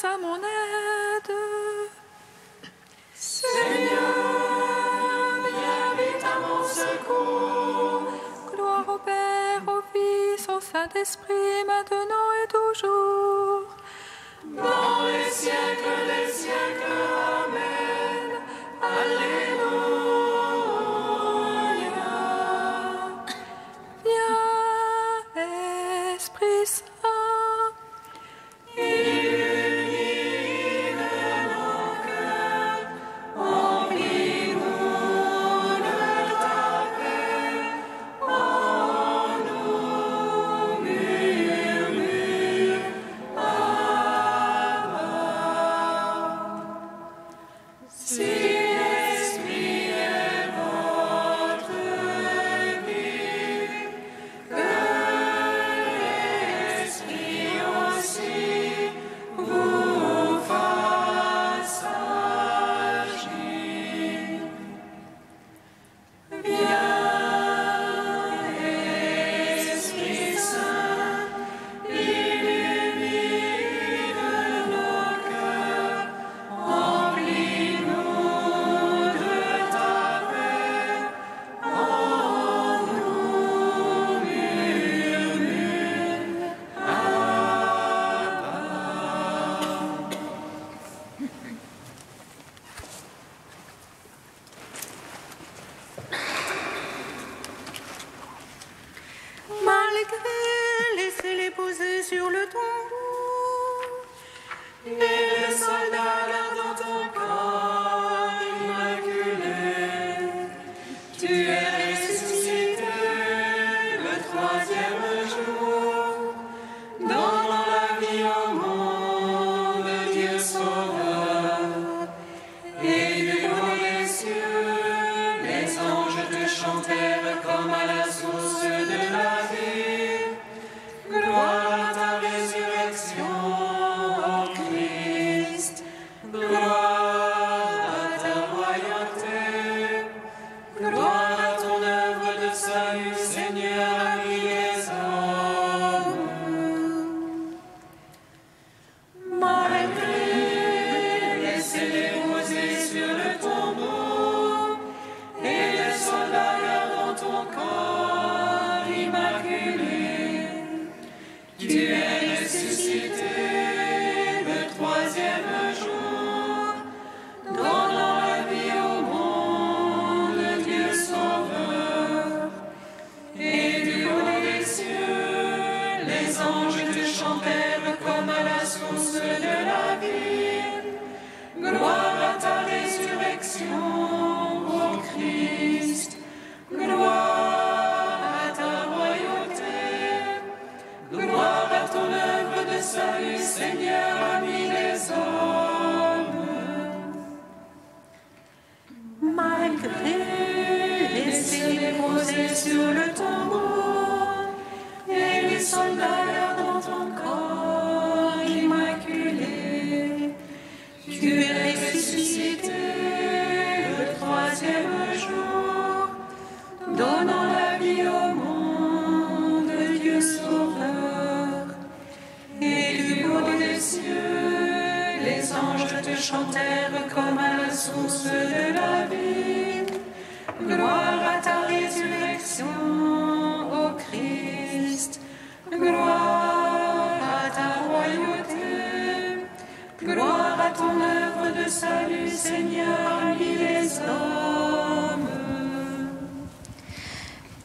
à mon aide. Seigneur, viens vite à mon secours. Gloire au Père, au Fils, au Saint-Esprit, maintenant et toujours. Dans les siècles des siècles, Amen. Alléluia. Viens, Esprit Saint, Illumine mon cœur, emplis-nous de ta paix, en nous murmure Abba. Si l'Esprit est votre vie, que l'Esprit aussi vous fasse agir. Viens, Esprit Saint, illumine nos cœurs, emplis-nous de ta paix, en nous murmure Abba. Malgré, laissez-les poser sur le tombeau. Et les soldats gardant ton corps immaculé, tu es ressuscité le troisième jour, donnant la vie au monde, Dieu sauveur. Et du haut des cieux, les anges te chantèrent comme à la source de la vie. Gloire à ta résurrection, ô Christ. Gloire à ta royauté. Gloire à ton œuvre de salut, Seigneur, ami des hommes. Malgré, laissez-les poser sur le tombeau, et les soldats gardant ton corps immaculé. Tu es ressuscité le troisième jour, donnant la vie au monde, Dieu sauveur. Et du haut des cieux, les anges te chantèrent comme à la source de la vie. Gloire à ta résurrection, ô Christ. Gloire à ta royauté. Gloire à ton œuvre de salut, Seigneur, ami des hommes. Malgré, laissez-les poser sur le tombeau. Et les soldats gardant ton corps immaculé, tu es ressuscité le troisième jour, donnant la vie au monde, Dieu sauveur. Et du haut des cieux, les anges te chantèrent comme à la source de la vie. Gloire à ta résurrection, ô Christ. Gloire à ta royauté. Gloire à ton œuvre de salut, Seigneur, ami des hommes.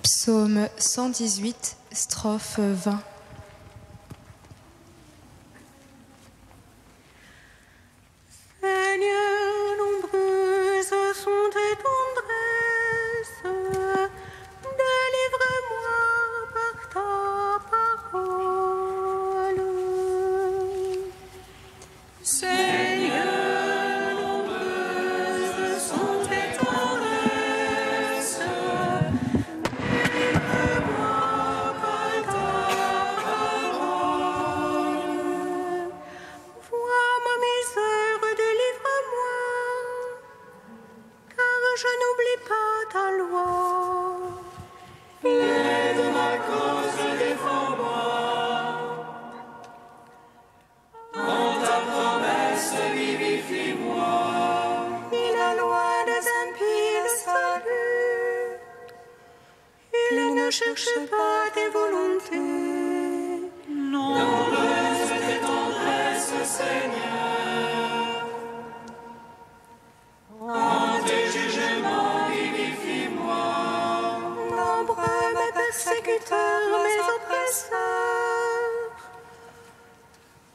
Psaume 118, strophe 20. Seigneur, nombreuses sont tes tendresses. Délivre-moi par ta parole. Seigneur, nombreuses sont tes tendresses. Délivre-moi par ta parole. Vois ma misère, délivre-moi, car je n'oublie pas ta loi. Plaide ma cause, défends-moi. En ta promesse ne cherche pas tes volontés. Nombreuse tes tendresses, Seigneur. En tes jugements, vivifie-moi. Nombreux mes persécuteurs, mes oppresseurs.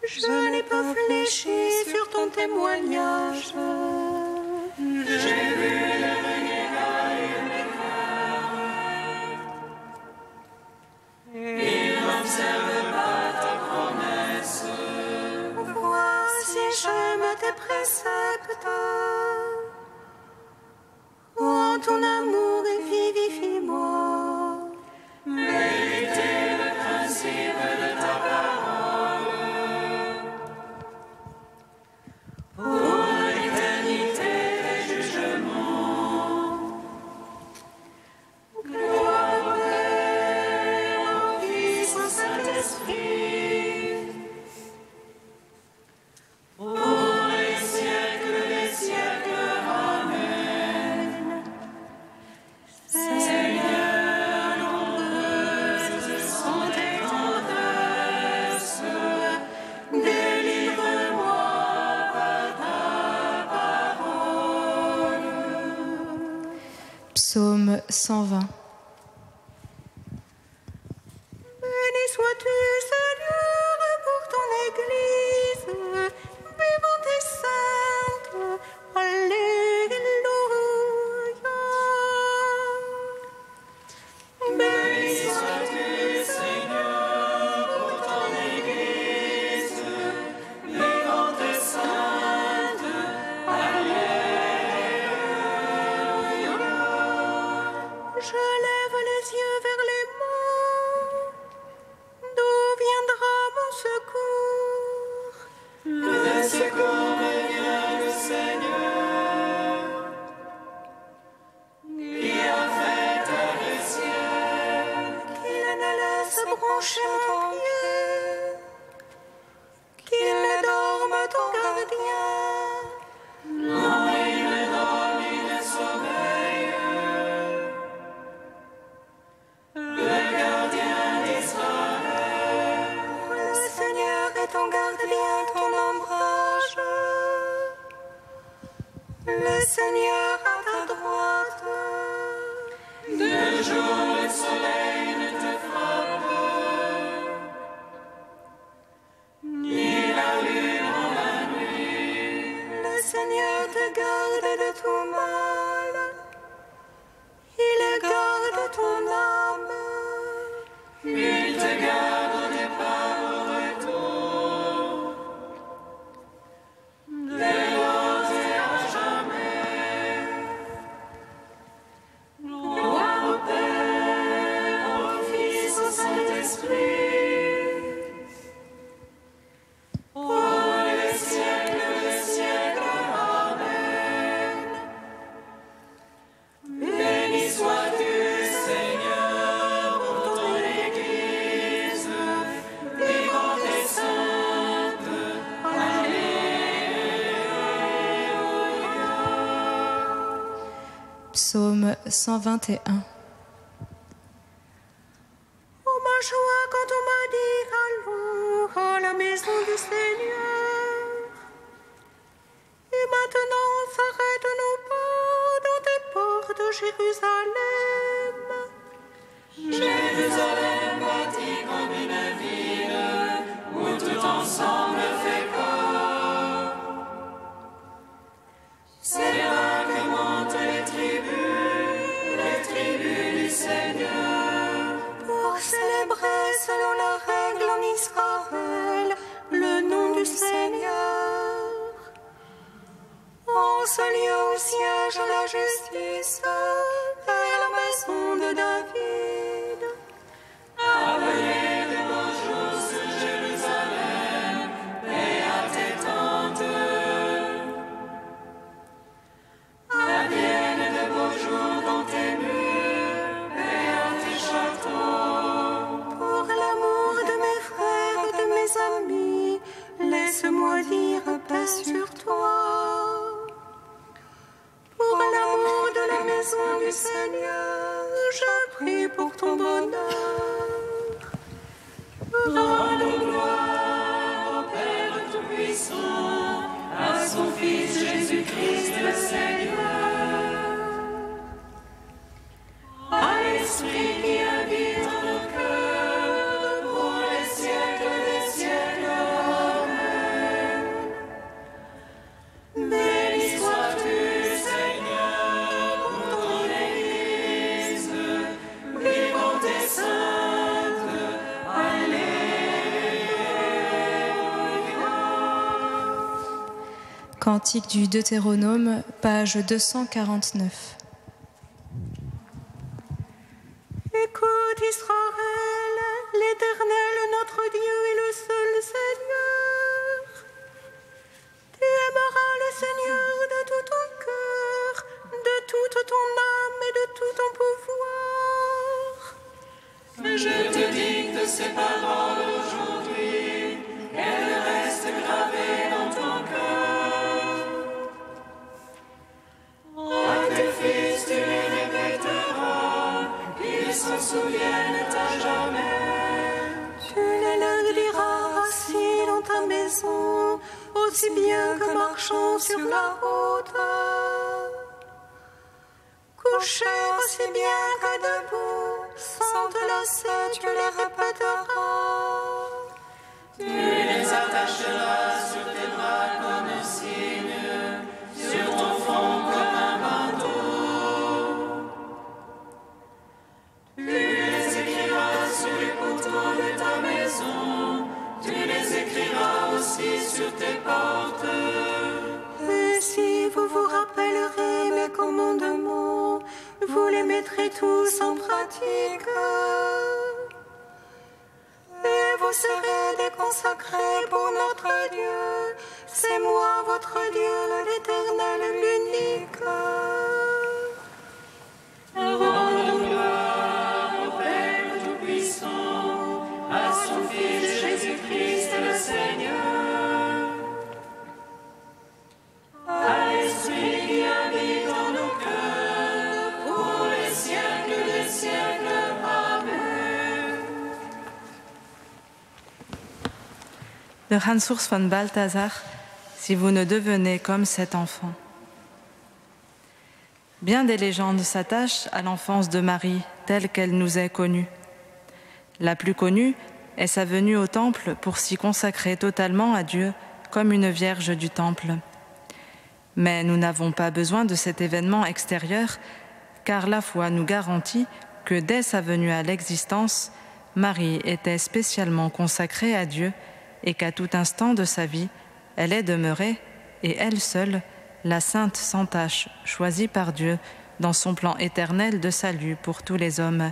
Je n'ai pas fléchi sur ton témoignage. J'ai vu le renégat et mes cœurs. Ils n'observent pas ta promesse. Voici, j'aime tes préceptes. En ton amour, vivifie-moi. Méditez le principe de ta parole. Pour l'éternité des jugements. Gloire au Père, au Fils, au Saint-Esprit. Pour les siècles des siècles. Amen. Seigneur, nombreuses sont tes tendresses. Délivre-moi par ta parole. Psaume 120. Béni sois-tu, Seigneur, pour ton Église, vivante et sainte. Alléluia. Béni sois-tu, Seigneur, pour ton Église, vivante et sainte. Alléluia. Je lève les yeux vers les monts. D'où viendra mon secours? Le secours me vient du Seigneur, qui a fait terre et ciel. Qu'il ne laisse brancher ton pied, qu'il ne dorme ton gardien. Non, il ne dort ni ne sommeille. Le gardien d'Israël. Le Seigneur est ton gardien, ton ombrage. Le Seigneur à ta droite. De jour le soleil ne te frappe, ni la lune en la nuit. Le Seigneur te garde de tout mal. Il garde ton âme. Il te garde au départ au retour, dès lors et à jamais. Gloire au Père, au Fils, au Saint-Esprit, pour les siècles des siècles. Amen. Béni sois-tu, Seigneur, pour ton Église, vivante et sainte. Alléluia. Psaume 121. Oh ma joie quand on m'a dit allons à la maison du Seigneur. Et maintenant s'arrête-nous pas dans tes portes, Jérusalem. Jérusalem bâtie comme une ville où tout ensemble fait corps. C'est là que montent les tribus du Seigneur. Pour célébrer selon la règle en Israël le nom du Seigneur. En ce lieu où siège la justice et la maison de David. Appelez de beaux jours sur Jérusalem et à tes tentes. Adviennent de beaux jours dans tes murs et à tes châteaux. Pour l'amour de mes frères et de mes amis, laisse-moi dire paix sur toi. Pour l'amour de la maison du Seigneur, je prie pour pour ton bonheur. Rendons gloire au Père Tout-Puissant, à son Fils Jésus-Christ le Seigneur, à l'Esprit qui habite en nos cœurs, pour les siècles des siècles. Amen. Béni sois-tu, Seigneur, pour ton Église, vivante et sainte. Cantique du Deutéronome, page 249. Écoute Israël, l'Éternel notre Dieu est le seul Seigneur. Tu aimeras le Seigneur de tout ton cœur, de toute ton âme et de tout ton pouvoir. Je te dicte ces paroles aujourd'hui, qu'elles restent gravées dans ton cœur. À tes fils tu les répéteras, qu'ils s'en souviennent à jamais. Tu les leur diras assis dans ta maison, aussi bien que marchant sur la route. Couché aussi bien que debout, sans te lasser, tu les répéteras. Tu les attacheras sur tes bras comme un signe, sur ton front comme un bandeau. Tu les écriras sur les poteaux de ta maison, tu les écriras aussi sur tes portes. Et si vous vous rappellerez mes commandements, vous les mettrez tous en pratique. Et vous serez déconsacrés pour notre Dieu. C'est moi, votre Dieu, l'Éternel, l'unique. Rendons gloire au Père Tout-Puissant, à son Fils Jésus-Christ le Seigneur, à l'Esprit qui habite en nos cœurs, pour les siècles des siècles. Amen. De Hans Urs von Balthasar, si vous ne devenez comme cet enfant. Bien des légendes s'attachent à l'enfance de Marie, telle qu'elle nous est connue. La plus connue est sa venue au temple pour s'y consacrer totalement à Dieu, comme une vierge du temple. Mais nous n'avons pas besoin de cet événement extérieur, car la foi nous garantit que dès sa venue à l'existence, Marie était spécialement consacrée à Dieu et qu'à tout instant de sa vie, elle est demeurée, et elle seule, la sainte sans tache, choisie par Dieu dans son plan éternel de salut pour tous les hommes.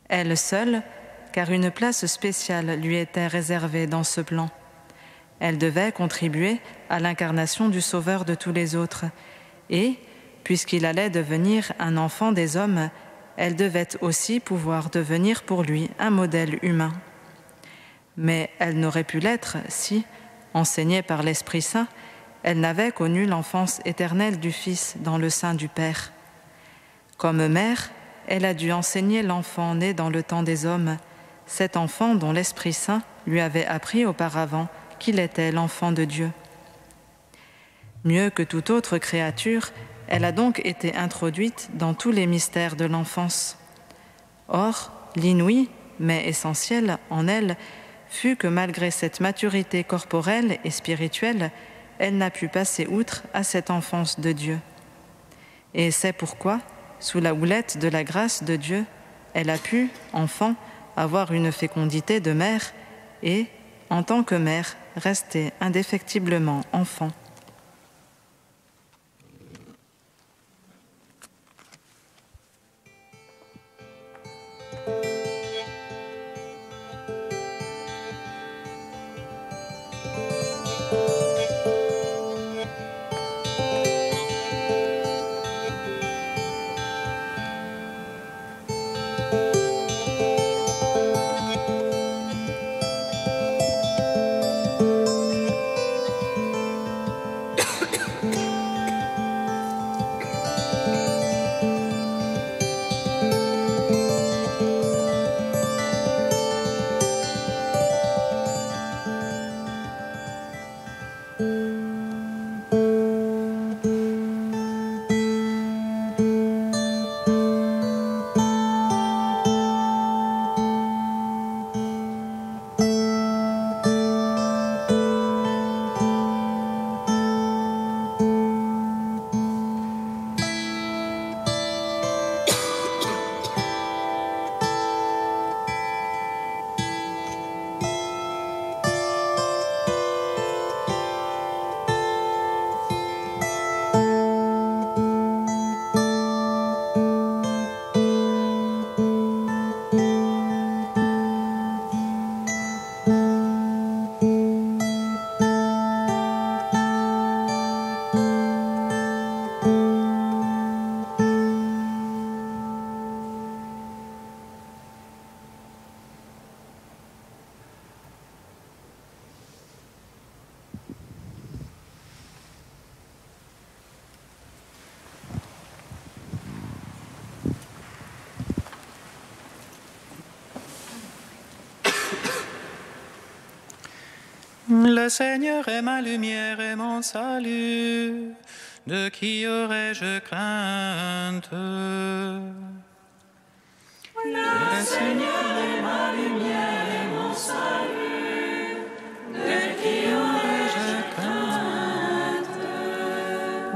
Elle seule, car une place spéciale lui était réservée dans ce plan. Elle devait contribuer à l'incarnation du Sauveur de tous les autres, et, puisqu'il allait devenir un enfant des hommes, elle devait aussi pouvoir devenir pour lui un modèle humain. Mais elle n'aurait pu l'être si, enseignée par l'Esprit Saint, elle n'avait connu l'enfance éternelle du Fils dans le sein du Père. Comme mère, elle a dû enseigner l'enfant né dans le temps des hommes, cet enfant dont l'Esprit Saint lui avait appris auparavant qu'il était l'enfant de Dieu. Mieux que toute autre créature, elle a donc été introduite dans tous les mystères de l'enfance. Or, l'inouï, mais essentiel en elle, fut que malgré cette maturité corporelle et spirituelle, elle n'a pu passer outre à cette enfance de Dieu. Et c'est pourquoi, sous la houlette de la grâce de Dieu, elle a pu, enfant, avoir une fécondité de mère et, en tant que mère, rester indéfectiblement enfant. Le Seigneur est ma lumière et mon salut. De qui aurais-je crainte? Le Seigneur est ma lumière et mon salut. De qui aurais-je crainte?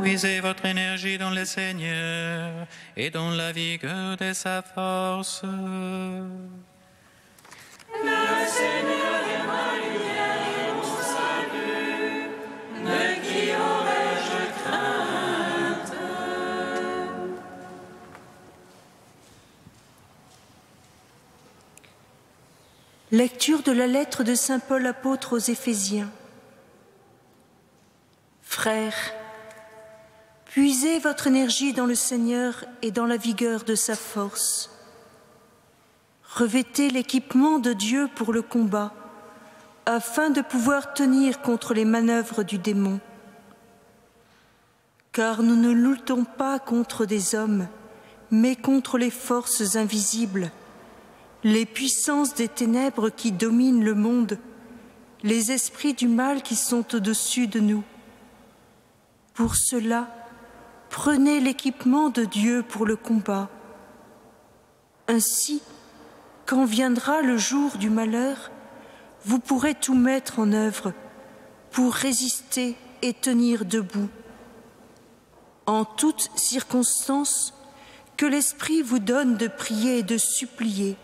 Puisez votre énergie dans le Seigneur et dans la vigueur de sa force. Le Seigneur est ma lumière et mon salut. De qui aurais-je crainte? Lecture de la lettre de saint Paul apôtre aux Éphésiens. Frères, puisez votre énergie dans le Seigneur et dans la vigueur de sa force. Revêtez l'équipement de Dieu pour le combat, afin de pouvoir tenir contre les manœuvres du démon. Car nous ne luttons pas contre des hommes, mais contre les forces invisibles, les puissances des ténèbres qui dominent le monde, les esprits du mal qui sont au-dessus de nous. Pour cela, prenez l'équipement de Dieu pour le combat. Ainsi, quand viendra le jour du malheur, vous pourrez tout mettre en œuvre pour résister et tenir debout. En toutes circonstances, que l'Esprit vous donne de prier et de supplier.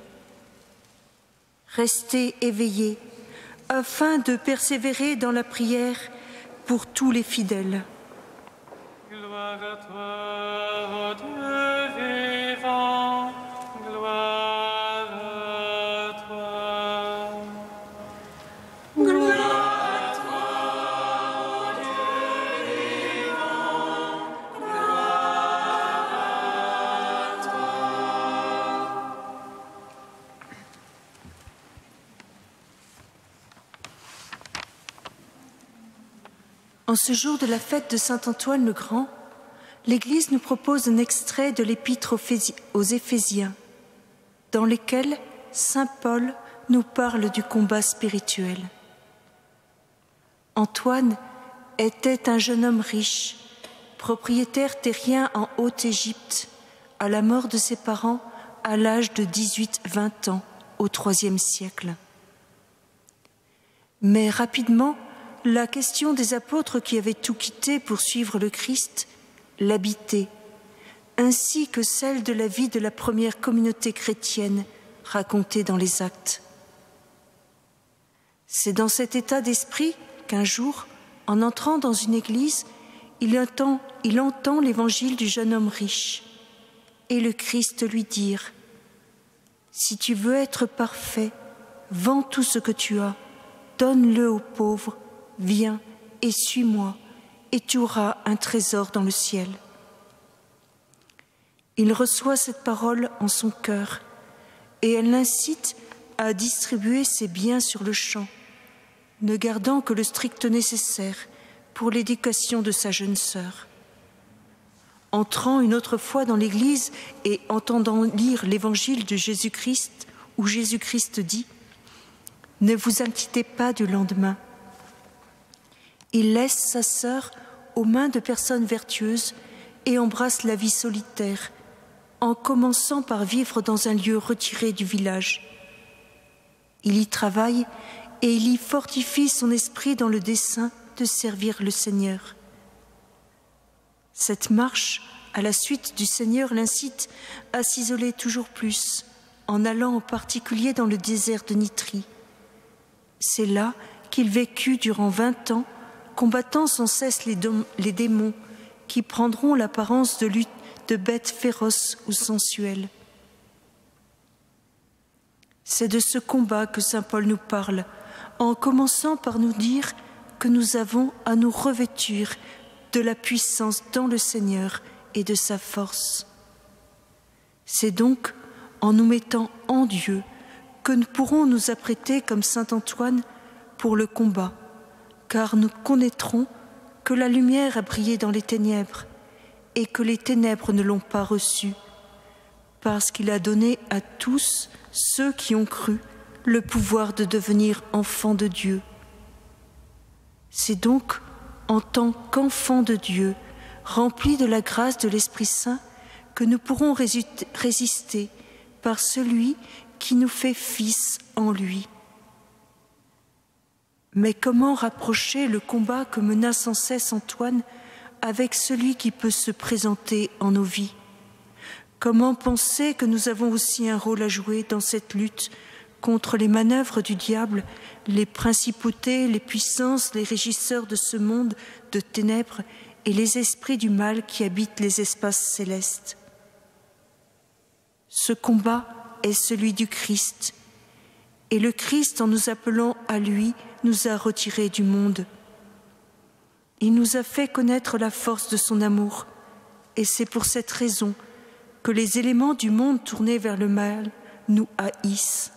Restez éveillés, afin de persévérer dans la prière pour tous les fidèles. Gloire à toi, ô Dieu vivant, gloire à toi. Gloire à toi, ô Dieu vivant. Gloire à toi. En ce jour de la fête de saint Antoine le Grand, l'Église nous propose un extrait de l'Épître aux Éphésiens, dans lequel saint Paul nous parle du combat spirituel. Antoine était un jeune homme riche, propriétaire terrien en Haute-Égypte, à la mort de ses parents à l'âge de 18-20 ans, au IIIe siècle. Mais rapidement, la question des apôtres qui avaient tout quitté pour suivre le Christ l'habitait, ainsi que celle de la vie de la première communauté chrétienne racontée dans les Actes. C'est dans cet état d'esprit qu'un jour, en entrant dans une église, il entend l'évangile du jeune homme riche et le Christ lui dire « Si tu veux être parfait, vends tout ce que tu as, donne-le aux pauvres, viens et suis-moi, et tu auras un trésor dans le ciel. » Il reçoit cette parole en son cœur et elle l'incite à distribuer ses biens sur le champ, ne gardant que le strict nécessaire pour l'éducation de sa jeune sœur. Entrant une autre fois dans l'église et entendant lire l'évangile de Jésus-Christ, où Jésus-Christ dit « Ne vous inquiétez pas du lendemain. Il laisse sa sœur aux mains de personnes vertueuses et embrasse la vie solitaire, en commençant par vivre dans un lieu retiré du village. Il y travaille et il y fortifie son esprit dans le dessein de servir le Seigneur. Cette marche à la suite du Seigneur l'incite à s'isoler toujours plus, en allant en particulier dans le désert de Nitrie. C'est là qu'il vécut durant 20 ans, combattant sans cesse les démons qui prendront l'apparence de bêtes féroces ou sensuelles. C'est de ce combat que saint Paul nous parle, en commençant par nous dire que nous avons à nous revêtir de la puissance dans le Seigneur et de sa force. C'est donc en nous mettant en Dieu que nous pourrons nous apprêter comme saint Antoine pour le combat, car nous connaîtrons que la lumière a brillé dans les ténèbres et que les ténèbres ne l'ont pas reçue, parce qu'il a donné à tous ceux qui ont cru le pouvoir de devenir enfants de Dieu. C'est donc en tant qu'enfants de Dieu, remplis de la grâce de l'Esprit Saint, que nous pourrons résister par celui qui nous fait fils en lui. Mais comment rapprocher le combat que mena sans cesse Antoine avec celui qui peut se présenter en nos vies? Comment penser que nous avons aussi un rôle à jouer dans cette lutte contre les manœuvres du diable, les principautés, les puissances, les régisseurs de ce monde de ténèbres et les esprits du mal qui habitent les espaces célestes? Ce combat est celui du Christ, et le Christ, en nous appelant à lui, nous a retirés du monde. Il nous a fait connaître la force de son amour, et c'est pour cette raison que les éléments du monde tournés vers le mal nous haïssent.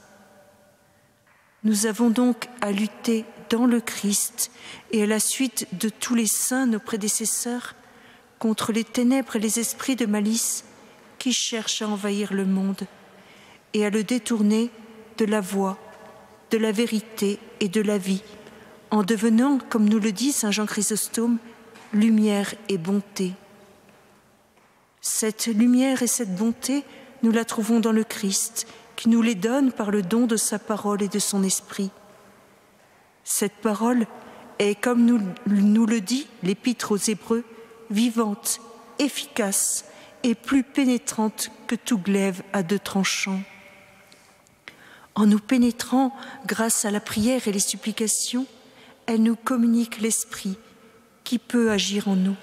Nous avons donc à lutter dans le Christ et à la suite de tous les saints, nos prédécesseurs, contre les ténèbres et les esprits de malice qui cherchent à envahir le monde et à le détourner de la voie, de la vérité et de la vie, en devenant, comme nous le dit saint Jean Chrysostome, lumière et bonté. Cette lumière et cette bonté, nous la trouvons dans le Christ, qui nous les donne par le don de sa parole et de son esprit. Cette parole est, comme nous le dit l'Épître aux Hébreux, vivante, efficace et plus pénétrante que tout glaive à 2 tranchants. En nous pénétrant grâce à la prière et les supplications, elle nous communique l'Esprit qui peut agir en nous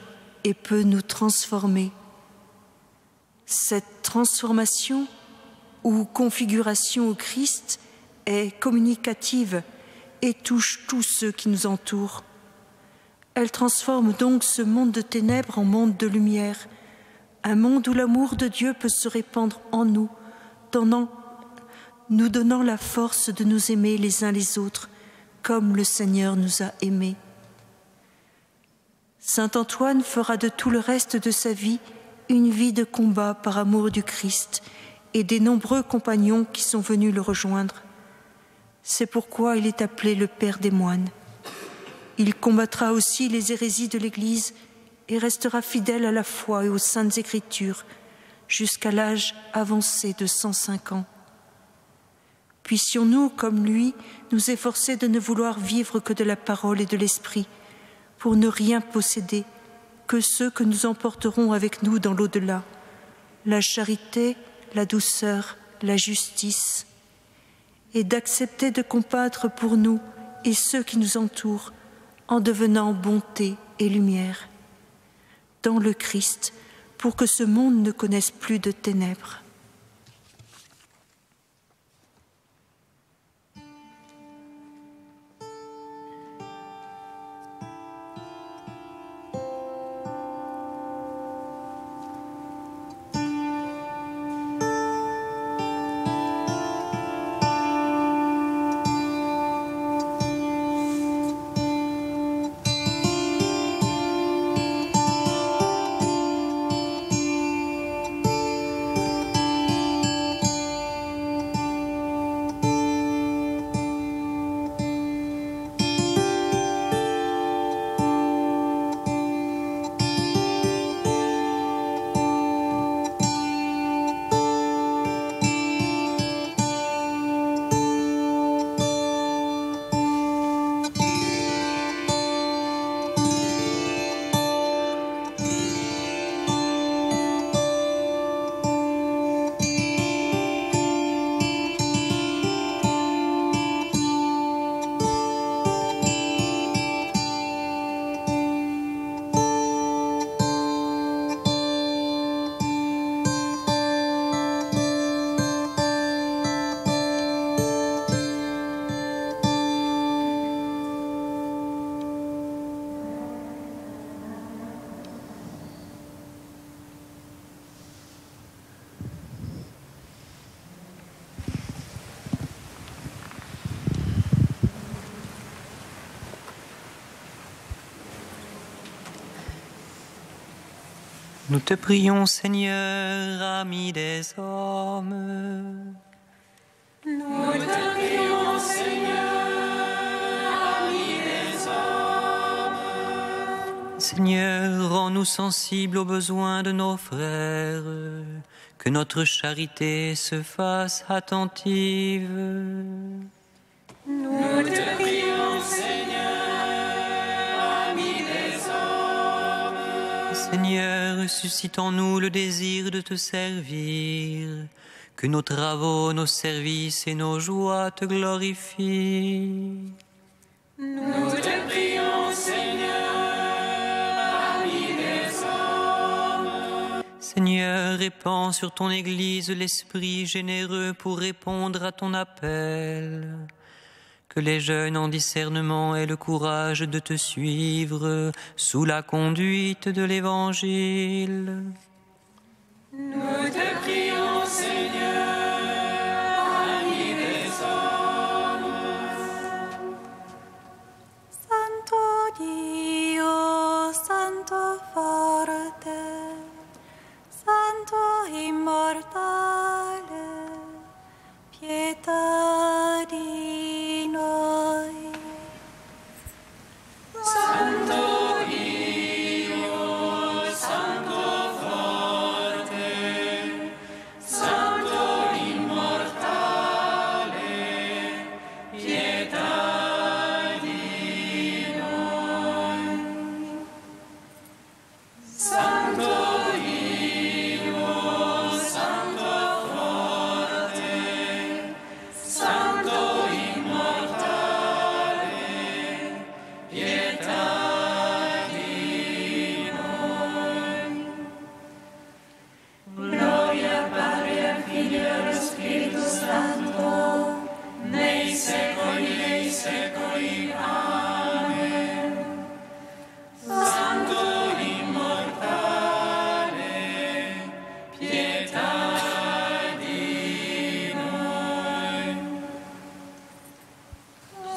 et peut nous transformer. Cette transformation ou configuration au Christ est communicative et touche tous ceux qui nous entourent. Elle transforme donc ce monde de ténèbres en monde de lumière, un monde où l'amour de Dieu peut se répandre en nous, nous donnant la force de nous aimer les uns les autres, comme le Seigneur nous a aimés. Saint Antoine fera de tout le reste de sa vie une vie de combat par amour du Christ et des nombreux compagnons qui sont venus le rejoindre. C'est pourquoi il est appelé le Père des moines. Il combattra aussi les hérésies de l'Église et restera fidèle à la foi et aux saintes Écritures jusqu'à l'âge avancé de 105 ans. Puissions-nous, comme lui, nous efforcer de ne vouloir vivre que de la parole et de l'esprit, pour ne rien posséder que ceux que nous emporterons avec nous dans l'au-delà, la charité, la douceur, la justice, et d'accepter de combattre pour nous et ceux qui nous entourent en devenant bonté et lumière, dans le Christ, pour que ce monde ne connaisse plus de ténèbres. Nous te prions, Seigneur, ami des hommes. Nous te prions, Seigneur, ami des hommes. Seigneur, rends-nous sensibles aux besoins de nos frères, que notre charité se fasse attentive. Nous te prions, Seigneur, ami des hommes. Seigneur, suscite en nous le désir de te servir, que nos travaux, nos services et nos joies te glorifient. Nous te prions, Seigneur, ami des hommes. Seigneur, répands sur ton Église l'esprit généreux pour répondre à ton appel. Que les jeunes en discernement aient le courage de te suivre sous la conduite de l'Évangile. Nous te prions, Seigneur, ami des hommes. Santo Dio, Santo forte, Santo immortale, pietà di noi. Santo Dio, Santo forte, Santo immortale, pietà di noi. Santo Dio, Santo forte, Santo immortale, pietà di noi. Gloria al Padre, al Figlio e allo Spirito Santo, nei secoli dei secoli. Amen. Santo immortale, pietà di noi.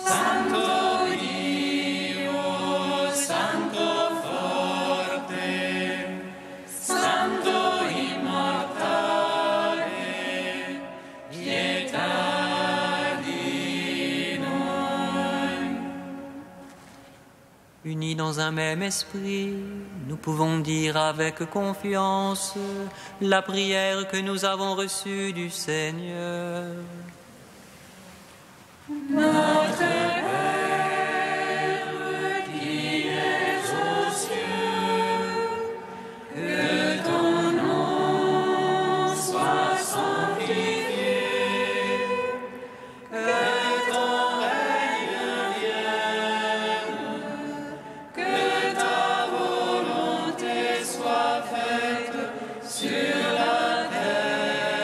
Santo Dio, Santo forte, Santo immortale, pietà di noi. Unis dans un même esprit, nous pouvons dire avec confiance la prière que nous avons reçue du Seigneur. Notre Père qui es aux cieux, que ton nom soit sanctifié, que ton règne vienne, que ta volonté soit faite sur la terre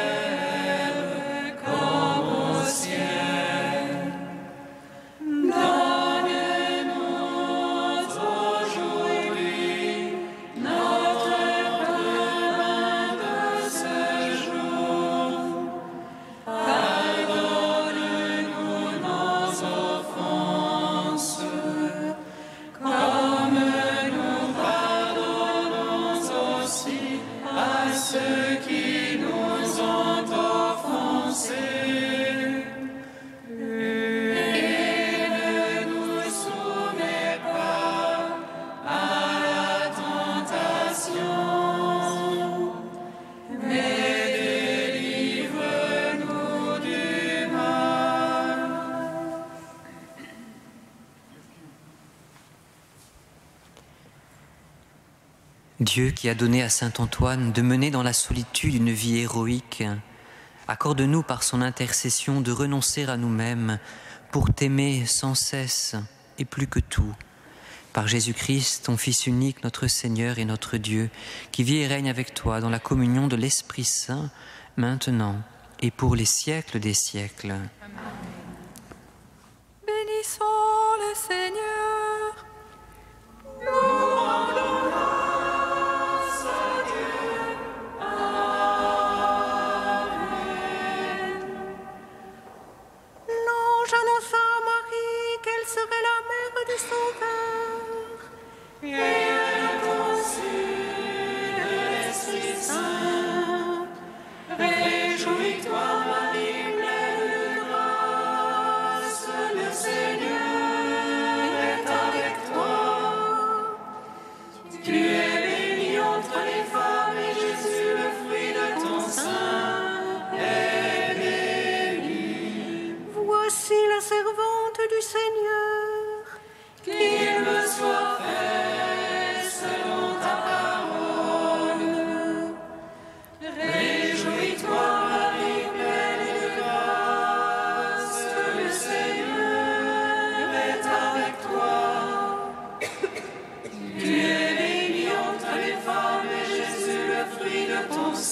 comme au ciel. Donne-nous aujourd'hui notre pain de ce jour. Pardonne-nous nos offenses, comme nous pardonnons aussi à ceux qui nous ont offensés. Et ne nous soumets pas à la tentation, mais délivre-nous du mal. Dieu qui a donné à saint Antoine de mener dans la solitude une vie héroïque, accorde-nous par son intercession de renoncer à nous-mêmes pour t'aimer sans cesse et plus que tout. Par Jésus-Christ, ton Fils unique, notre Seigneur et notre Dieu, qui vit et règne avec toi dans la communion de l'Esprit Saint, maintenant et pour les siècles des siècles. Bénissons le Seigneur. Nous rendons grâce à Dieu. Amen. L'ange annonça à Marie qu'elle serait la mère du Sauveur. Et elle conçut de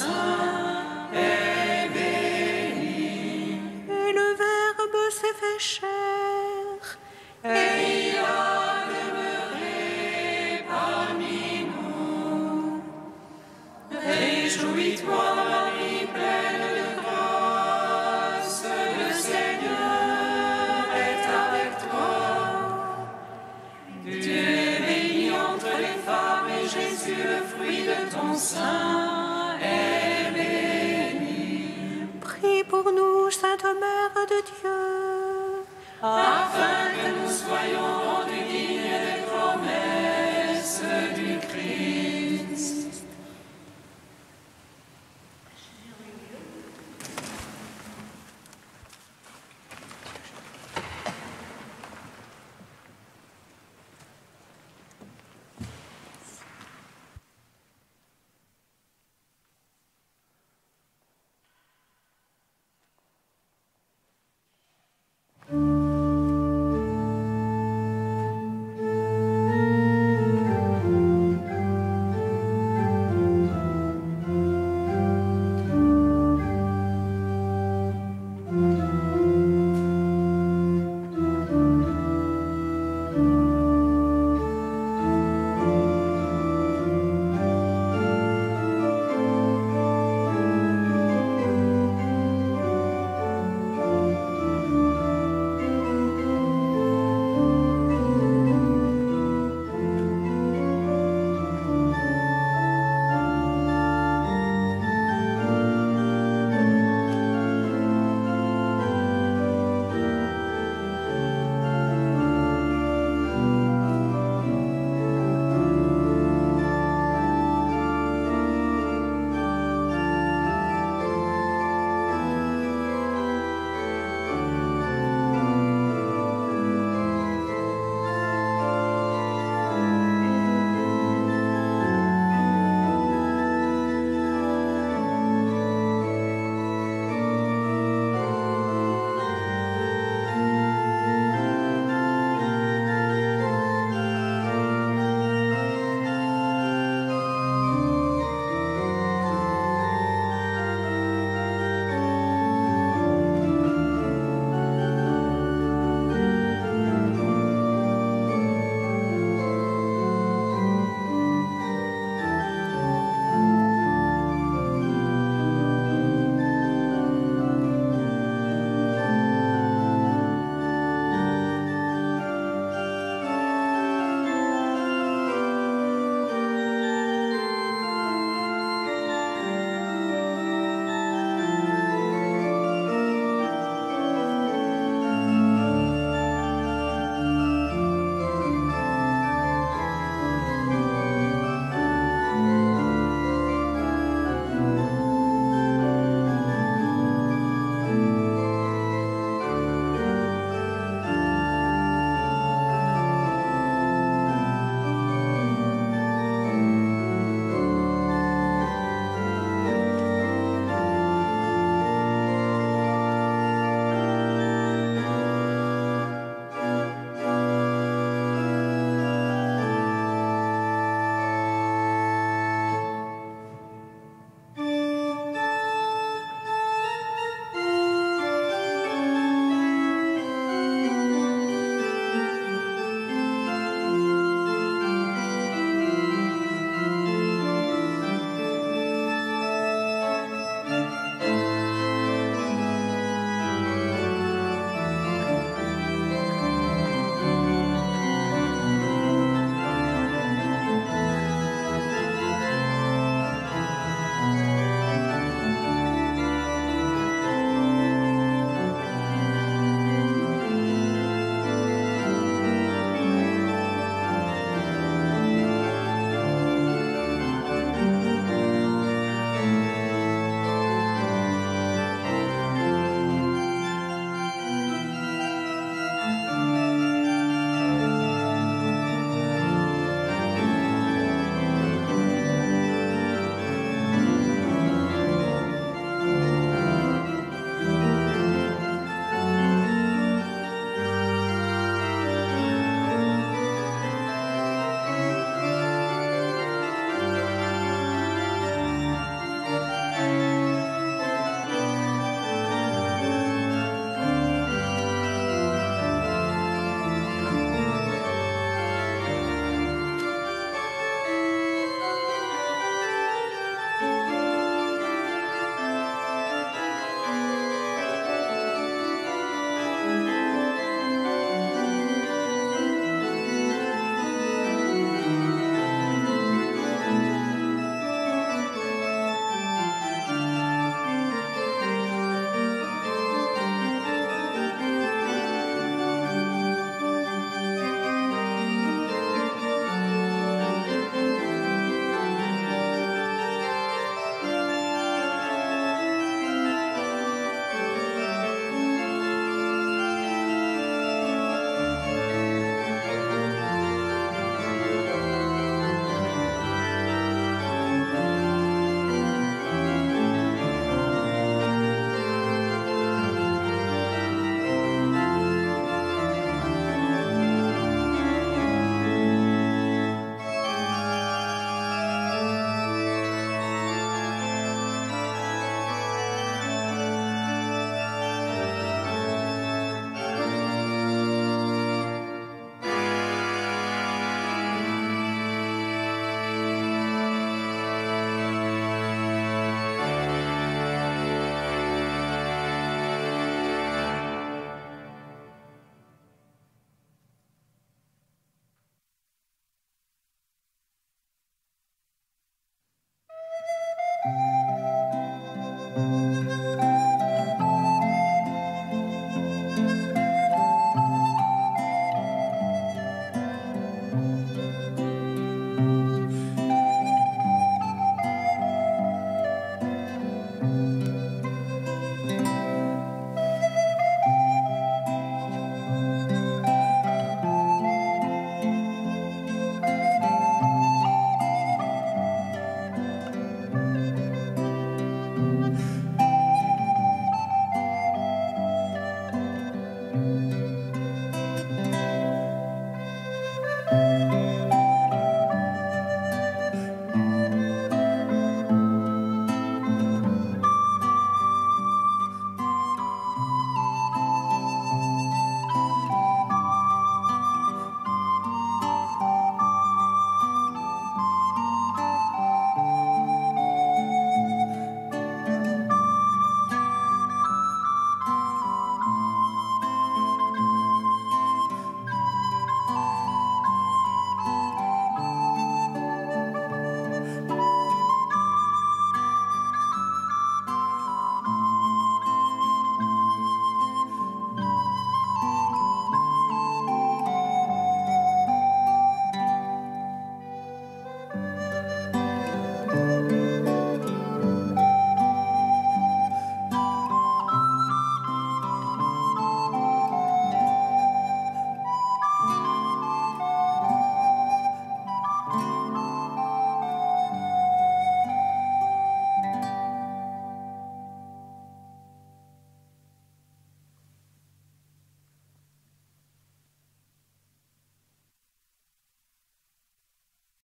sein est béni. Et le Verbe s'est fait chair, Et il a demeuré parmi nous. Réjouis-toi, Marie, pleine de grâce, le Seigneur est avec toi. Tu es bénie entre les femmes et Jésus, le fruit de ton sein, est béni. prie pour nous, Sainte Mère de Dieu, Afin que nous soyons rendus dignes des promesses du Christ.